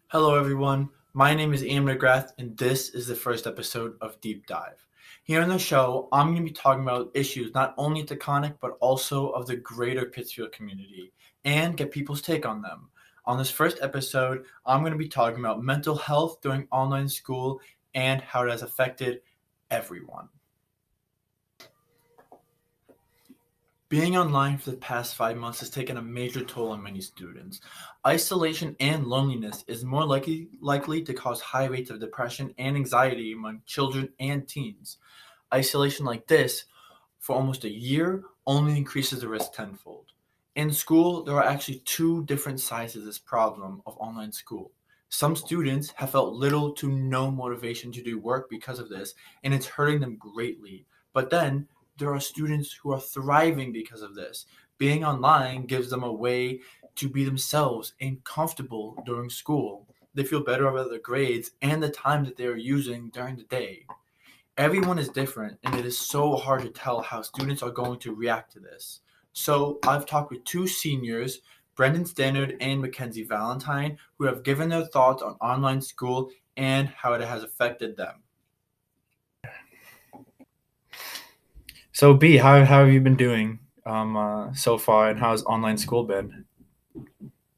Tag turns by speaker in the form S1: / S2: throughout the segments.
S1: Hello, everyone. My name is McGrath, and this is the first episode of Deep Dive. Here on the show, I'm going to be talking about issues not only at Taconic, but also of the greater Pittsfield community and get people's take on them. On this first episode, I'm going to be talking about mental health during online school and how it has affected everyone. Being online for the past 5 months has taken a major toll on many students. Isolation and loneliness is more likely to cause high rates of depression and anxiety among children and teens. Isolation like this for almost a year only increases the risk tenfold. In school, there are actually two different sides to this problem of online school. Some students have felt little to no motivation to do work because of this, and it's hurting them greatly. But then there are students who are thriving because of this. Being online gives them a way to be themselves and comfortable during school. They feel better about their grades and the time that they are using during the day. Everyone is different, and it is so hard to tell how students are going to react to this. So, I've talked with two seniors, Brendan Stannard and Mackenzie Valentine, who have given their thoughts on online school and how it has affected them. So, B, how have you been doing so far, and how's online school been?
S2: I've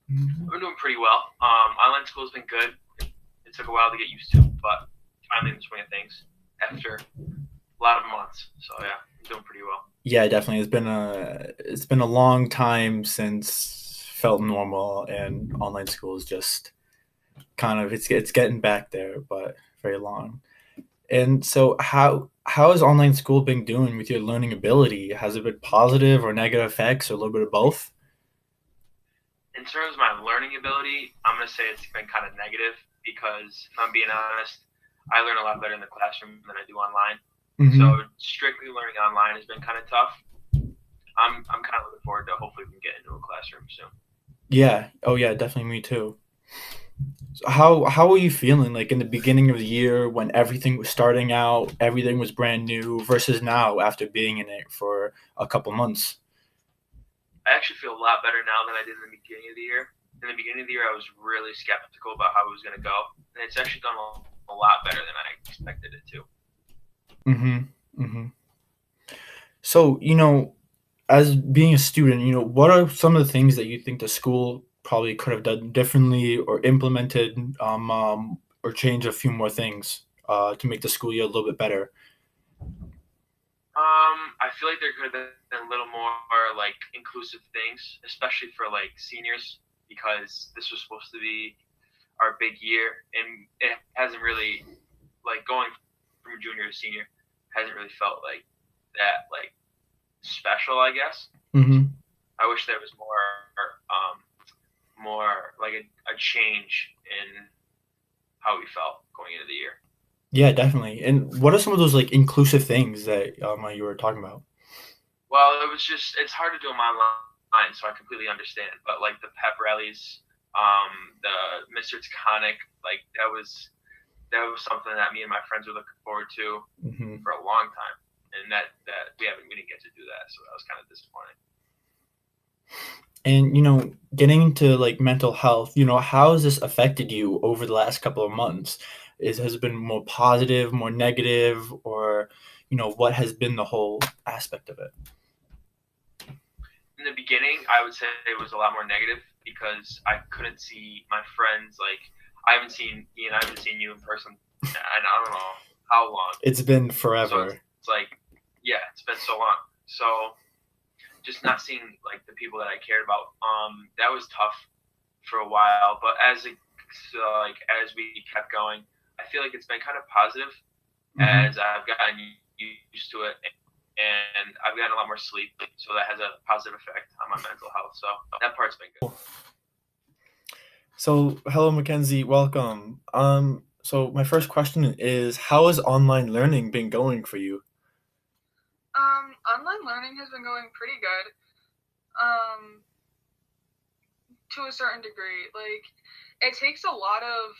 S2: been doing pretty well. Online school's been good. It took a while to get used to, but finally in the swing of things after a lot of months. So yeah, I'm doing pretty well.
S1: Yeah, definitely. It's been a long time since felt normal, and online school is just kind of it's getting back there, but very long. And so, how has online school been doing with your learning ability? Has it been positive or negative effects, or a little bit of both?
S2: In terms of my learning ability, I'm gonna say it's been kind of negative because if I'm being honest, I learn a lot better in the classroom than I do online.
S1: Hmm.
S2: So strictly learning online has been kind of tough. I'm kind of looking forward to hopefully we can get into a classroom soon.
S1: Yeah. Oh, yeah. Definitely me too. So how were you feeling like in the beginning of the year when everything was starting out, everything was brand new, versus now after being in it for a couple months?
S2: I actually feel a lot better now than I did in the beginning of the year. In the beginning of the year, I was really skeptical about how it was going to go, and it's actually gone a lot better than I expected it to.
S1: Mm-hmm. Mm-hmm. So, as being a student, what are some of the things that you think the school probably could have done differently or implemented, or changed a few more things to make the school year a little bit better?
S2: I feel like there could have been a little more like inclusive things, especially for like seniors, because this was supposed to be our big year, and it hasn't really like going from junior to senior hasn't really felt like that like special, I guess.
S1: Hmm.
S2: I wish there was more like a change in how we felt going into the year.
S1: Yeah, definitely. And what are some of those like inclusive things that you were talking about?
S2: Well, it was just it's hard to do them online, so I completely understand. But like the pep rallies, the Mr. Taconic, like that was something that me and my friends were looking forward to
S1: Hmm.
S2: for a long time, and that we didn't get to do that, so that was kind of disappointing.
S1: And getting into like mental health, how has this affected you over the last couple of months? Has it been more positive, more negative, or what has been the whole aspect of it?
S2: In the beginning, I would say it was a lot more negative because I couldn't see my friends. Like I haven't seen you in person, and I don't know how long.
S1: It's been
S2: So it's,
S1: forever.
S2: it's like, yeah, it's been so long. So just not seeing like the people that I cared about, that was tough for a while. But as we kept going, I feel like it's been kind of positive
S1: Hmm.
S2: as I've gotten used to it, and I've gotten a lot more sleep, so that has a positive effect on my mental health. So that part's been good.
S1: So, hello, Mackenzie. Welcome. So my first question is, how has online learning been going for you?
S3: Online learning has been going pretty good. Um, to a certain degree, like it takes a lot of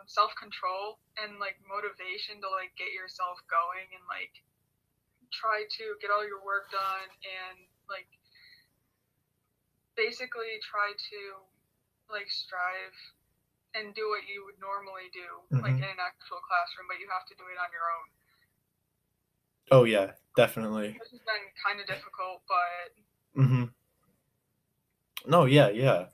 S3: self control and like motivation to like get yourself going and like try to get all your work done and like basically try to like strive and do what you would normally do, like
S1: Mm-hmm.
S3: in an actual classroom, but you have to do it on your own.
S1: Oh yeah, definitely.
S3: This has been kind of difficult, but
S1: Mm-hmm. No, yeah, yeah.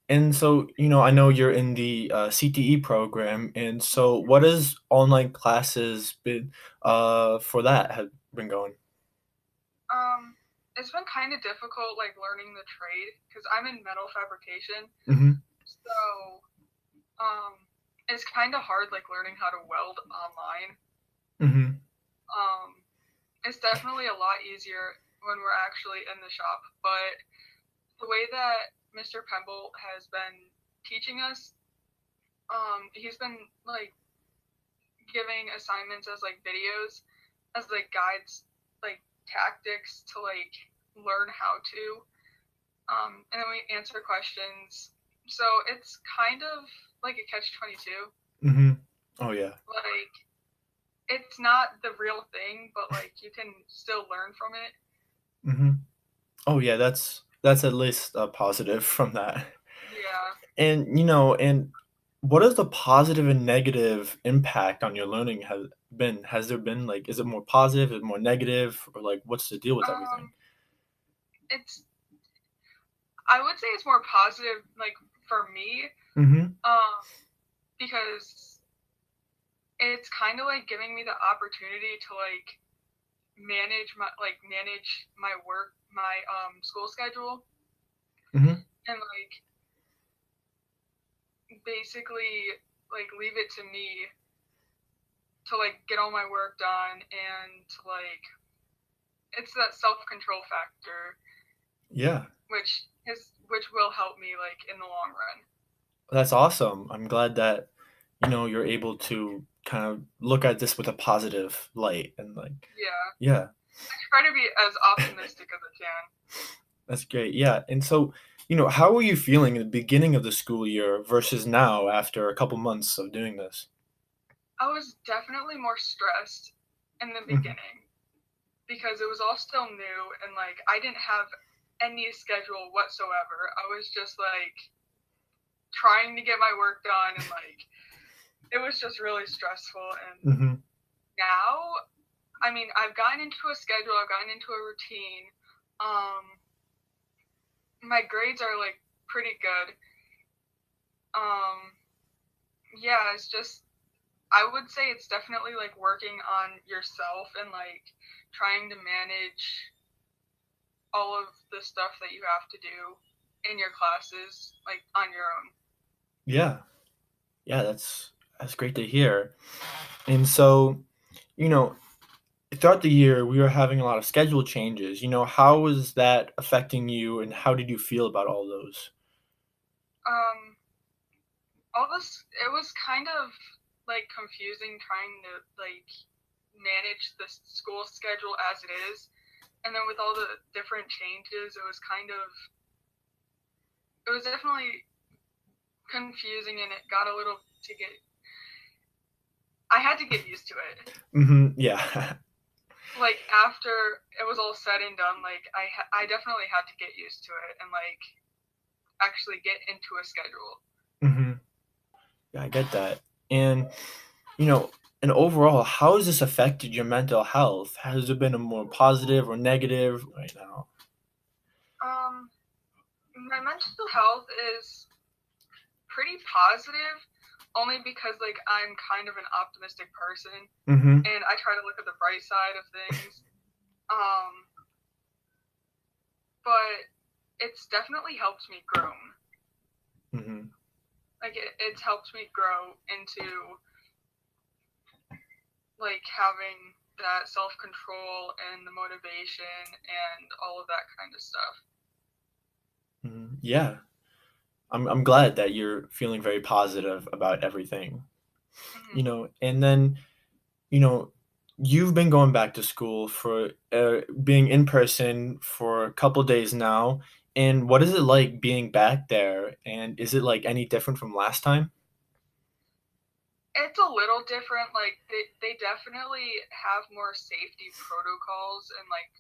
S1: And so, I know you're in the CTE program, and so what has online classes been for that have been going?
S3: it's been kind of difficult, like learning the trade, because I'm in metal fabrication.
S1: Mm-hmm.
S3: So it's kind of hard, like learning how to weld online.
S1: Mm-hmm.
S3: Um, it's definitely a lot easier when we're actually in the shop, but the way that Mr. Pemble has been teaching us, he's been like giving assignments as like videos, as like guides, like tactics to like learn how to. And then we answer questions. So it's kind of like a catch-22.
S1: Mm-hmm. Oh yeah.
S3: Like it's not the real thing, but like you can still learn from it.
S1: Mm-hmm. Oh yeah, that's at least a positive from that.
S3: Yeah.
S1: And and what is the positive and negative impact on your learning has been? Has there been like, is it more positive, is it more negative, or like what's the deal with everything?
S3: It's I would say it's more positive, like for me,
S1: Mm-hmm.
S3: um, because it's kind of like giving me the opportunity to like manage my work, my school schedule,
S1: Mm-hmm.
S3: and like basically like leave it to me to like get all my work done and to like it's that self control factor
S1: Yeah.
S3: which will help me like in the long run.
S1: That's awesome. I'm glad that, you're able to kind of look at this with a positive light and like,
S3: Yeah.
S1: yeah,
S3: I try to be as optimistic as I can.
S1: that's great. Yeah. And so, how were you feeling in the beginning of the school year versus now after a couple months of doing this?
S3: I was definitely more stressed in the
S1: Hmm.
S3: beginning because it was all still new and like I didn't have any schedule whatsoever. I was just like trying to get my work done and like it was just really stressful. And
S1: Hmm.
S3: now, I mean, I've gotten into a schedule, I've gotten into a routine. My grades are like pretty good. Um, yeah, it's just I would say it's definitely like working on yourself and like trying to manage all of the stuff that you have to do in your classes like on your own.
S1: Yeah. Yeah. That's great to hear. And so, you know, throughout the year, we were having a lot of schedule changes. How was that affecting you, and how did you feel about all those?
S3: Um, all this it was kind of like confusing trying to like manage the school schedule as it is, and then with all the different changes, it was definitely confusing, and it got a little to get. I had to get used to it.
S1: Hmm. Yeah.
S3: Like after it was all said and done, like I definitely had to get used to it and like actually get into a schedule.
S1: Hmm. Yeah, I get that. And you know, and overall, how has this affected your mental health? Has it been a more positive or negative right now?
S3: Um, my mental health is pretty positive, only because like I'm kind of an optimistic person,
S1: Hmm.
S3: and I try to look at the bright side of things. Um, but it's definitely helped me grow.
S1: Hmm.
S3: Like it's helped me grow into like having that self control and the motivation and all of that kind of stuff.
S1: Hmm. Yeah, I'm glad that you're feeling very positive about everything.
S3: Mm-hmm.
S1: And then you know, you've been going back to school for being in person for a couple days now. And what is it like being back there? And is it like any different from last time?
S3: It's a little different. Like they definitely have more safety protocols and like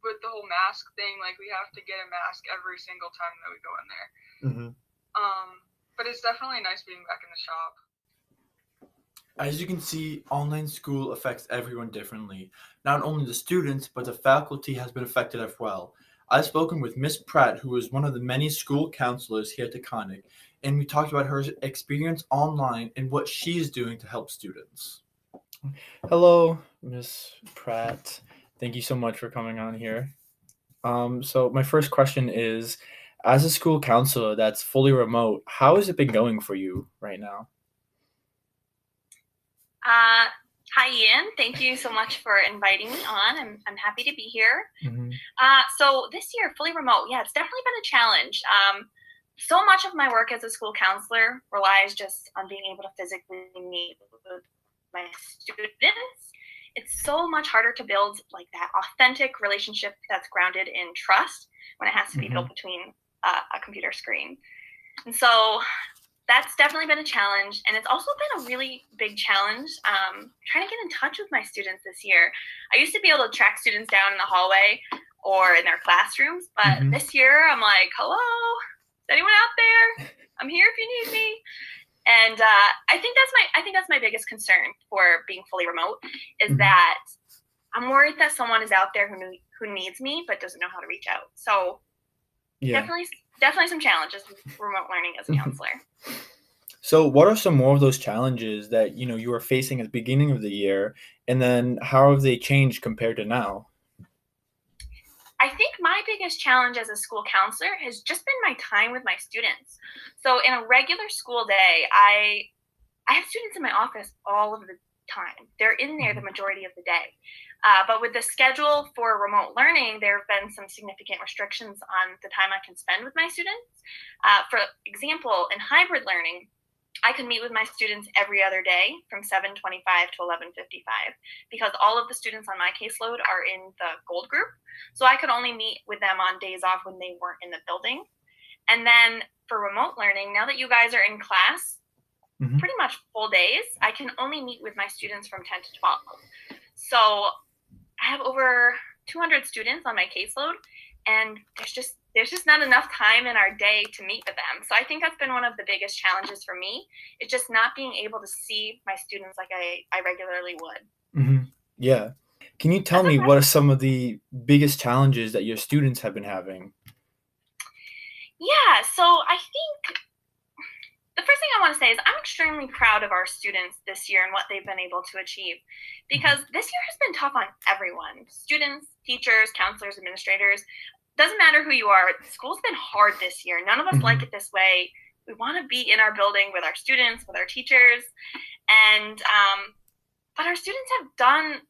S3: with the whole mask thing, like we have to get a mask every single time that we go in there.
S1: Hmm.
S3: Um, but it's definitely nice being back in the shop.
S1: As you can see, online school affects everyone differently. Not only the students, but the faculty has been affected as well. I've spoken with Miss Pratt, who is one of the many school counselors here at Taconic, and we talked about her experience online and what she is doing to help students. Hello, Miss Pratt. Thank you so much for coming on here. So my first question is, as a school counselor that's fully remote, how has it been going for you right now?
S4: Hi, Ian. Thank you so much for inviting me on. I'm happy to be here.
S1: Mm-hmm.
S4: So this year, fully remote, yeah, it's definitely been a challenge. So much of my work as a school counselor relies just on being able to physically meet with my students. It's so much harder to build like that authentic relationship that's grounded in trust when it has to be built between a computer screen. And so that's definitely been a challenge, and it's also been a really big challenge trying to get in touch with my students this year. I used to be able to track students down in the hallway or in their classrooms, but this year I'm like, hello, is anyone out there? I'm here if you need me. And I think that's my biggest concern for being fully remote is that I'm worried that someone is out there who needs me but doesn't know how to reach out. So definitely some challenges with remote learning as a counselor.
S1: So what are some more of those challenges that you were facing at the beginning of the year, and then how have they changed compared to now?
S4: I think my biggest challenge as a school counselor has just been my time with my students. So in a regular school day, I have students in my office all of the time. They're in there the majority of the day. But with the schedule for remote learning, there have been some significant restrictions on the time I can spend with my students. For example, in hybrid learning, I can meet with my students every other day from 7:25 to 11:55 because all of the students on my caseload are in the gold group. So I could only meet with them on days off when they weren't in the building. And then for remote learning, now that you guys are in class, pretty much full days, I can only meet with my students from 10 to 12. So I have over 200 students on my caseload, and there's just not enough time in our day to meet with them. So I think that's been one of the biggest challenges for me. It's just not being able to see my students like I regularly would.
S1: Yeah. Can you tell me what are some of the biggest challenges that your students have been having?
S4: Yeah, so I think the first thing I want to say is I'm extremely proud of our students this year and what they've been able to achieve, because this year has been tough on everyone. Students, teachers, counselors, administrators. Doesn't matter who you are. School's been hard this year. None of us like it this way. We want to be in our building with our students, with our teachers, and but our students have done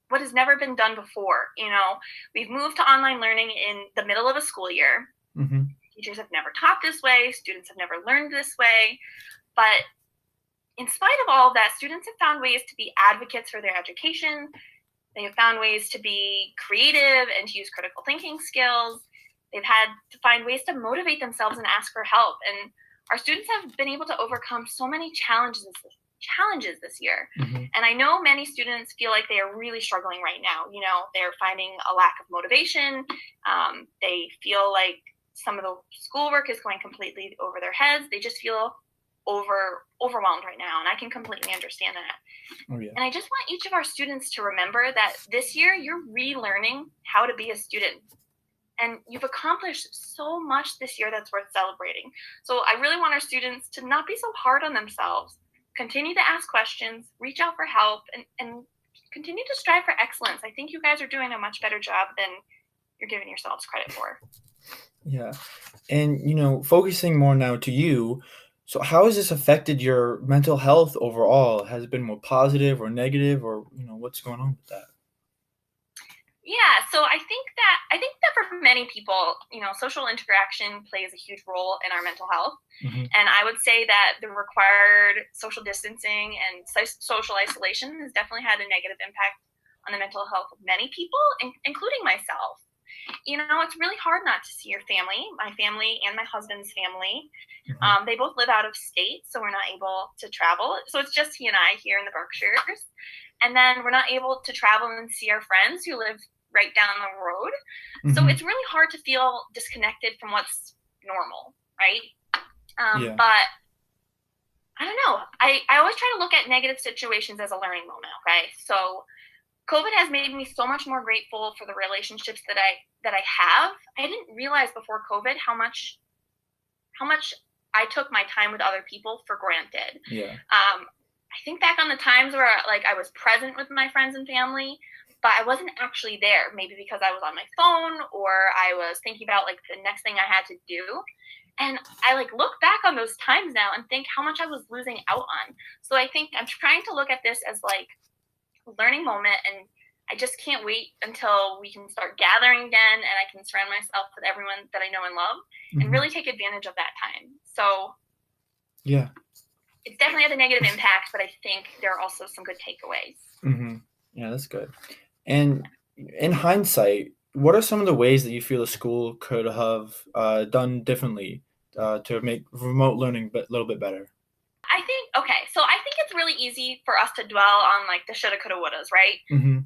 S4: what has never been done before. We've moved to online learning in the middle of a school year. Teachers have never taught this way. Students have never learned this way. But in spite of all of that, students have found ways to be advocates for their education. They have found ways to be creative and to use critical thinking skills. They've had to find ways to motivate themselves and ask for help. And our students have been able to overcome so many challenges this year. And I know many students feel like they are really struggling right now. They're finding a lack of motivation. They feel like some of the schoolwork is going completely over their heads. They just feel overwhelmed right now, and I can completely understand that. And I just want each of our students to remember that this year you're relearning how to be a student, and you've accomplished so much this year that's worth celebrating. So I really want our students to not be so hard on themselves. Continue to ask questions, reach out for help, and continue to strive for excellence. I think you guys are doing a much better job than you're giving yourselves credit for.
S1: Yeah. And, focusing more now to you, so how has this affected your mental health overall? Has it been more positive or negative, or, what's going on with that?
S4: Yeah, so I think that for many people, social interaction plays a huge role in our mental health. And I would say that the required social distancing and social isolation has definitely had a negative impact on the mental health of many people, including myself. It's really hard not to see your family, my family and my husband's family. They both live out of state, so we're not able to travel. So it's just he and I here in the Berkshires. And then we're not able to travel and see our friends who live right down the road. So it's really hard to feel disconnected from what's normal, right? But I don't know. I always try to look at negative situations as a learning moment, okay? So COVID has made me so much more grateful for the relationships that I have. I didn't realize before COVID how much I took my time with other people for granted.
S1: Yeah.
S4: I think back on the times where like I was present with my friends and family, but I wasn't actually there. Maybe because I was on my phone or I was thinking about like the next thing I had to do. And I like look back on those times now and think how much I was losing out on. So I think I'm trying to look at this as like a learning moment, and I just can't wait until we can start gathering again and I can surround myself with everyone that I know and love and really take advantage of that time. So
S1: Yeah.
S4: it definitely has a negative impact, but I think there are also some good takeaways.
S1: Yeah, that's good. And in hindsight, what are some of the ways that you feel the school could have done differently to make remote learning a little bit better?
S4: I think it's really easy for us to dwell on like the shoulda, coulda, wouldas, right?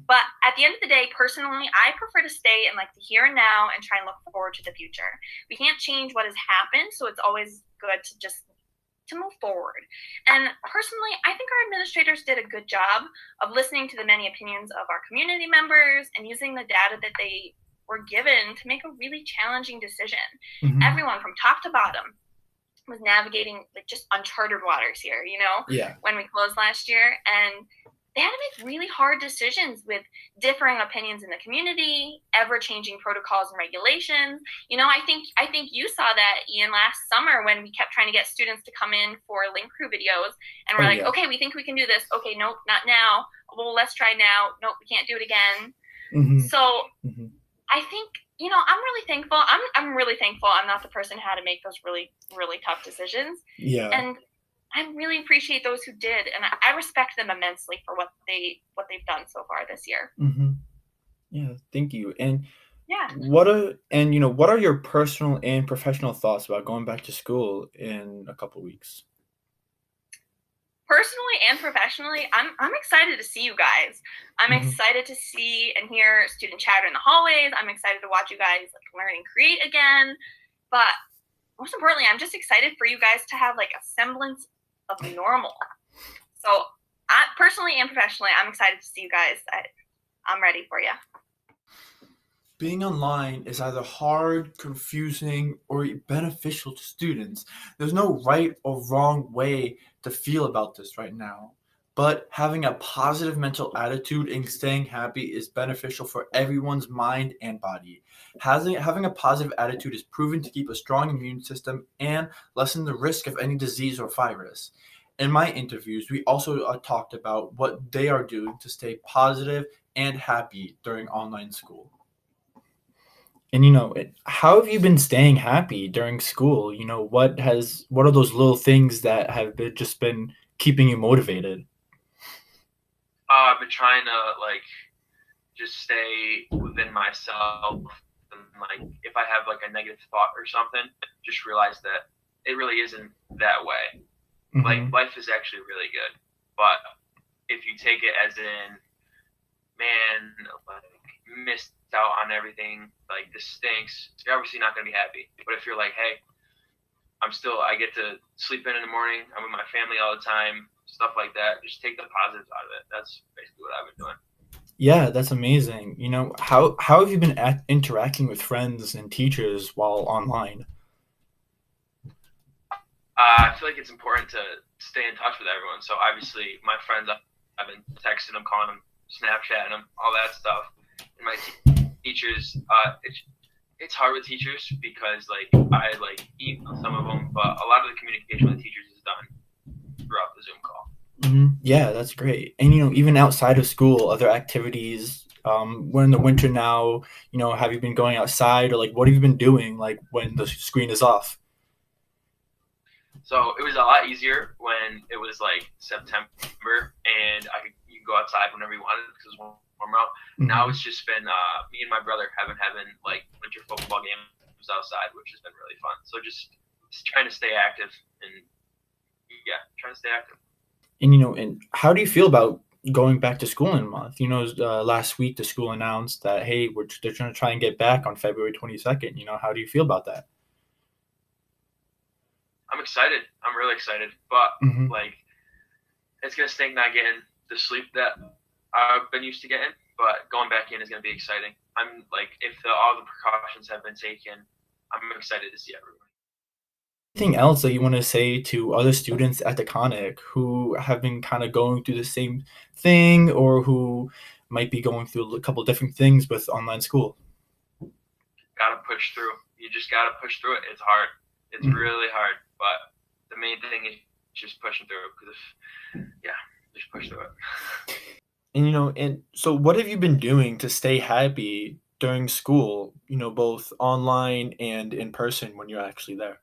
S4: But at the end of the day, personally, I prefer to stay in like the here and now and try and look forward to the future. We can't change what has happened, so it's always good to just to move forward. And personally, I think our administrators did a good job of listening to the many opinions of our community members and using the data that they were given to make a really challenging decision. Everyone from top to bottom was navigating like just uncharted waters here,
S1: Yeah.
S4: when we closed last year. And they had to make really hard decisions with differing opinions in the community, ever-changing protocols and regulations. I think you saw that, Ian, last summer when we kept trying to get students to come in for link crew videos, and we're like, okay, we think we can do this. Okay, nope, not now. Well, let's try now. Nope, we can't do it again. So I think, I'm really thankful. I'm really thankful I'm not the person who had to make those really, really tough decisions.
S1: Yeah.
S4: And I really appreciate those who did, and I respect them immensely for what they've done so far this year.
S1: Yeah, thank you. And
S4: yeah,
S1: what are your personal and professional thoughts about going back to school in a couple weeks?
S4: Personally and professionally, I'm excited to see you guys. I'm excited to see and hear student chatter in the hallways. I'm excited to watch you guys like learn and create again. But most importantly, I'm just excited for you guys to have like a semblance of normal. So I personally and professionally, I'm excited to see you guys. I'm ready for you.
S1: Being online is either hard, confusing, or beneficial to students. There's no right or wrong way to feel about this right now. But having a positive mental attitude and staying happy is beneficial for everyone's mind and body. Having a positive attitude is proven to keep a strong immune system and lessen the risk of any disease or virus. In my interviews, we also talked about what they are doing to stay positive and happy during online school. And how have you been staying happy during school? What are those little things that have just been keeping you motivated?
S2: I've been trying to like just stay within myself, and like if I have like a negative thought or something, just realize that it really isn't that way. Like life is actually really good, but if you take it as in, man, like missed out on everything, like this stinks, you're obviously not going to be happy. But if you're like, hey, I get to sleep in the morning, I'm with my family all the time, stuff like that, just take the positives out of it. That's basically what I've been doing.
S1: Yeah, that's amazing. How have you been interacting with friends and teachers while online?
S2: I feel like it's important to stay in touch with everyone. So obviously my friends, I've been texting them, calling them, Snapchatting them, all that stuff. And my teachers, it's hard with teachers because like I like eat some of them, but a lot of the communication with the teachers is done throughout the Zoom call.
S1: Yeah, that's great. And even outside of school, other activities. We're in the winter now. Have you been going outside, or like what have you been doing like when the screen is off?
S2: So it was a lot easier when it was like September and you could go outside whenever you wanted because it was warm out. Now it's just been me and my brother having like winter football games outside, which has been really fun. So just trying to stay active and trying to stay active.
S1: And and how do you feel about going back to school in a month? Last week the school announced that hey, they're trying to try and get back on February 22nd. How do you feel about that?
S2: I'm excited. I'm really excited, but
S1: Mm-hmm.
S2: like it's gonna stink not getting the sleep that I've been used to getting. But going back in is gonna be exciting. I'm like, if all the precautions have been taken, I'm excited to see everyone.
S1: Anything else that you want to say to other students at Taconic who have been kind of going through the same thing, or who might be going through a couple different things with online school?
S2: Gotta push through. You just gotta push through it. It's hard. It's really hard, but the main thing is just pushing through. Because just push through it.
S1: And so what have you been doing to stay happy during school, both online and in person when you're actually there?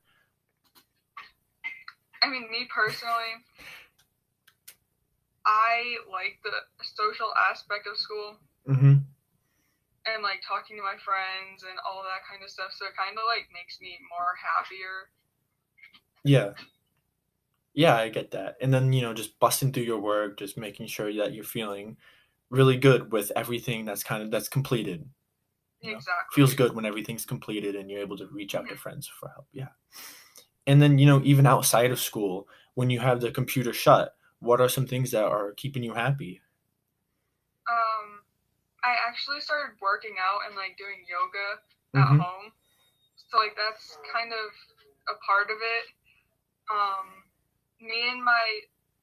S3: I mean, me personally, I like the social aspect of school.
S1: Mm-hmm.
S3: And like talking to my friends and all that kind of stuff, so it kind of like makes me more happier.
S1: Yeah, I get that. And then, just busting through your work, just making sure that you're feeling really good with everything that's completed.
S3: Exactly.
S1: Feels good when everything's completed and you're able to reach out to friends for help. Yeah. And then, even outside of school, when you have the computer shut, what are some things that are keeping you happy?
S3: I actually started working out and like doing yoga at
S1: Mm-hmm.
S3: home. So like that's kind of a part of it. Me and my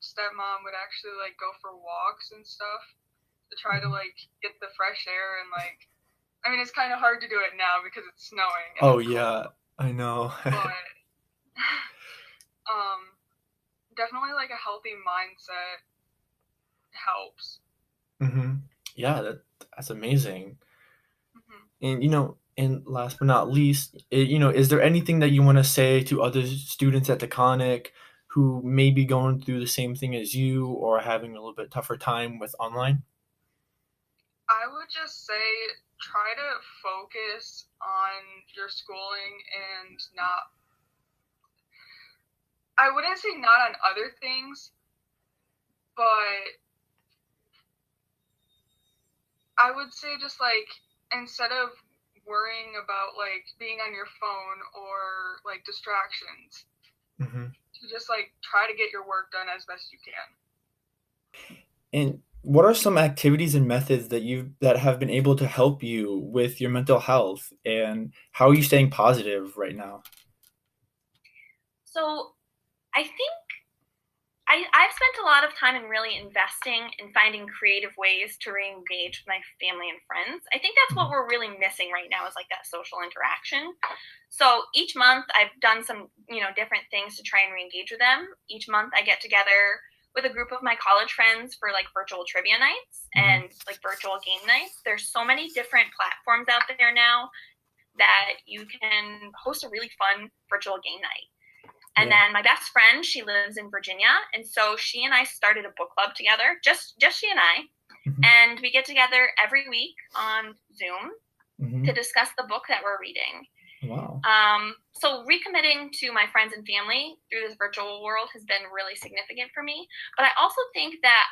S3: stepmom would actually like go for walks and stuff to try to like get the fresh air and like, I mean, it's kind of hard to do it now because it's snowing. And
S1: Oh
S3: it's
S1: yeah, I know.
S3: But definitely like a healthy mindset helps.
S1: Mm-hmm. Yeah, that's amazing.
S3: Mm-hmm.
S1: And last but not least, is there anything that you want to say to other students at Taconic who may be going through the same thing as you, or having a little bit tougher time with online?
S3: I would just say try to focus on your schooling and not, I wouldn't say not on other things, but I would say just like instead of worrying about like being on your phone or like distractions,
S1: Mm-hmm.
S3: to just like try to get your work done as best you can.
S1: And what are some activities and methods that have been able to help you with your mental health, and how are you staying positive right now?
S4: So I think I've spent a lot of time in really investing in finding creative ways to re-engage with my family and friends. I think that's what we're really missing right now, is like that social interaction. So each month I've done some, different things to try and re-engage with them. Each month I get together with a group of my college friends for like virtual trivia nights and like virtual game nights. There's so many different platforms out there now that you can host a really fun virtual game night. And then my best friend, she lives in Virginia, and so she and I started a book club together, just she and I, and we get together every week on Zoom to discuss the book that we're reading.
S1: Wow.
S4: So recommitting to my friends and family through this virtual world has been really significant for me. But I also think that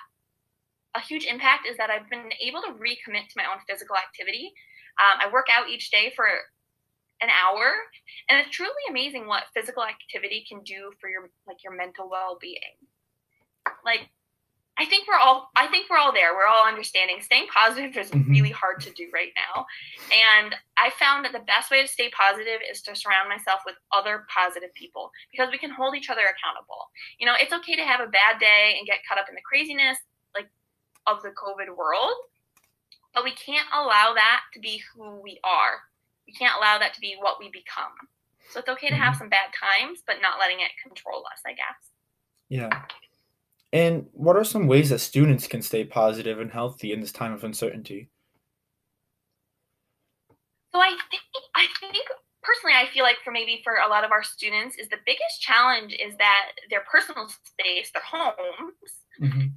S4: a huge impact is that I've been able to recommit to my own physical activity. I work out each day for an hour, and it's truly amazing what physical activity can do for your mental well-being. Like, I think we're all there. We're all understanding staying positive is really hard to do right now. And I found that the best way to stay positive is to surround myself with other positive people, because we can hold each other accountable. It's okay to have a bad day and get caught up in the craziness of the COVID world, but we can't allow that to be who we are. We can't allow that to be what we become. So it's okay to have some bad times, but not letting it control us, I guess.
S1: Yeah. And what are some ways that students can stay positive and healthy in this time of uncertainty?
S4: So I think personally, I feel like for a lot of our students, is the biggest challenge is that their personal space, their homes,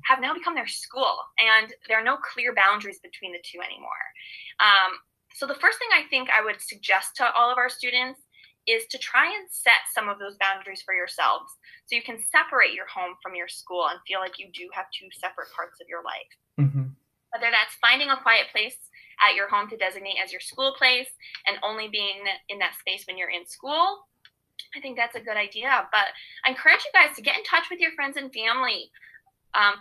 S4: have now become their school, and there are no clear boundaries between the two anymore. So the first thing I think I would suggest to all of our students is to try and set some of those boundaries for yourselves, so you can separate your home from your school and feel like you do have two separate parts of your life. Whether that's finding a quiet place at your home to designate as your school place and only being in that space when you're in school, I think that's a good idea. But I encourage you guys to get in touch with your friends and family.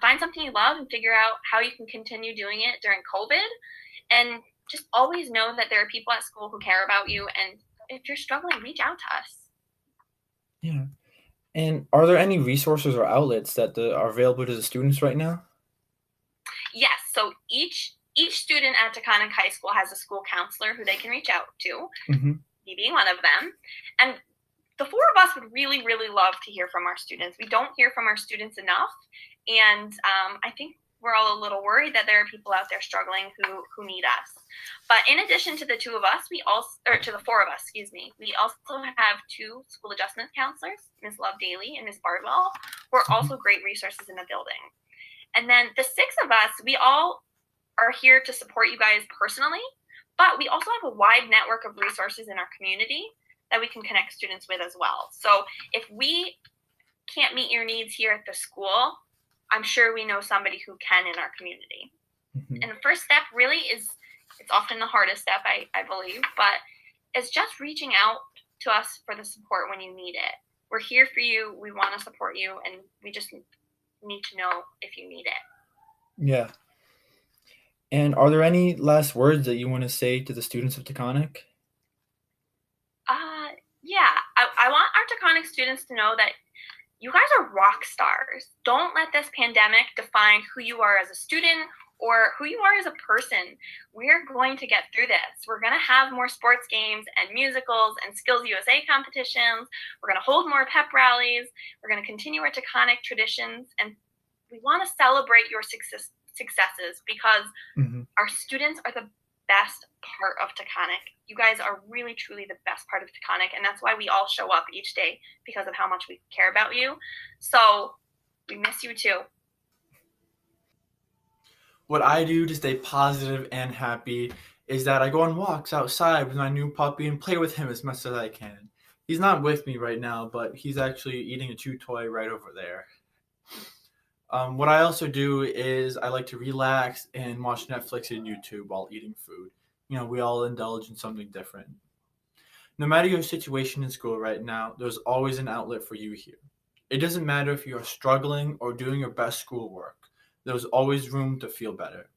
S4: Find something you love and figure out how you can continue doing it during COVID. And just always know that there are people at school who care about you. And if you're struggling, reach out to us.
S1: Yeah. And are there any resources or outlets that are available to the students right now?
S4: Yes. So each student at Taconic High School has a school counselor who they can reach out to, me being one of them. And the four of us would really, really love to hear from our students. We don't hear from our students enough. And I think we're all a little worried that there are people out there struggling who need us. But in addition to the two of us, to the four of us, we also have two school adjustment counselors, Ms. Love Daly and Ms. Bardwell, who are also great resources in the building. And then the six of us, we all are here to support you guys personally, but we also have a wide network of resources in our community that we can connect students with as well. So if we can't meet your needs here at the school, I'm sure we know somebody who can in our community. And the first step really it's often the hardest step, I believe, but it's just reaching out to us for the support when you need it. We're here for you. We want to support you, and we just need to know if you need it.
S1: Yeah. And are there any last words that you want to say to the students of Taconic?
S4: Yeah. I want our Taconic students to know that you guys are rock stars. Don't let this pandemic define who you are as a student or who you are as a person. We're going to get through this. We're going to have more sports games and musicals and Skills USA competitions. We're going to hold more pep rallies. We're going to continue our Taconic traditions. And we want to celebrate your successes because our students are the best part of Taconic. You guys are really, truly the best part of Taconic, and that's why we all show up each day, because of how much we care about you. So we miss you too.
S1: What I do to stay positive and happy is that I go on walks outside with my new puppy and play with him as much as I can. He's not with me right now, but he's actually eating a chew toy right over there. What I also do is I like to relax and watch Netflix and YouTube while eating food. We all indulge in something different. No matter your situation in school right now, there's always an outlet for you here. It doesn't matter if you are struggling or doing your best schoolwork. There's always room to feel better.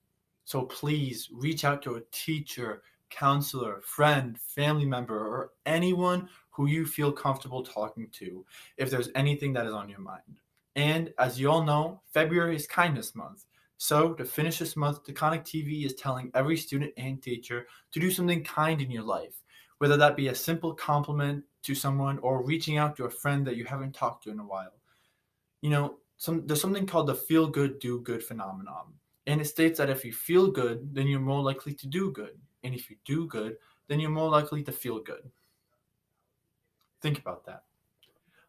S1: So please reach out to a teacher, counselor, friend, family member, or anyone who you feel comfortable talking to if there's anything that is on your mind. And as you all know, February is Kindness Month. So to finish this month, TaconicTV is telling every student and teacher to do something kind in your life, whether that be a simple compliment to someone or reaching out to a friend that you haven't talked to in a while. There's something called the feel good, do good phenomenon. And it states that if you feel good, then you're more likely to do good. And if you do good, then you're more likely to feel good. Think about that.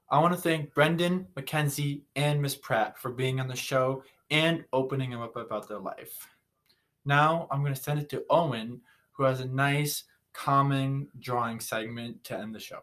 S1: I want to thank Brendan, Mackenzie, and Miss Pratt for being on the show and opening them up about their life. Now I'm going to send it to Owen, who has a nice, calming drawing segment to end the show.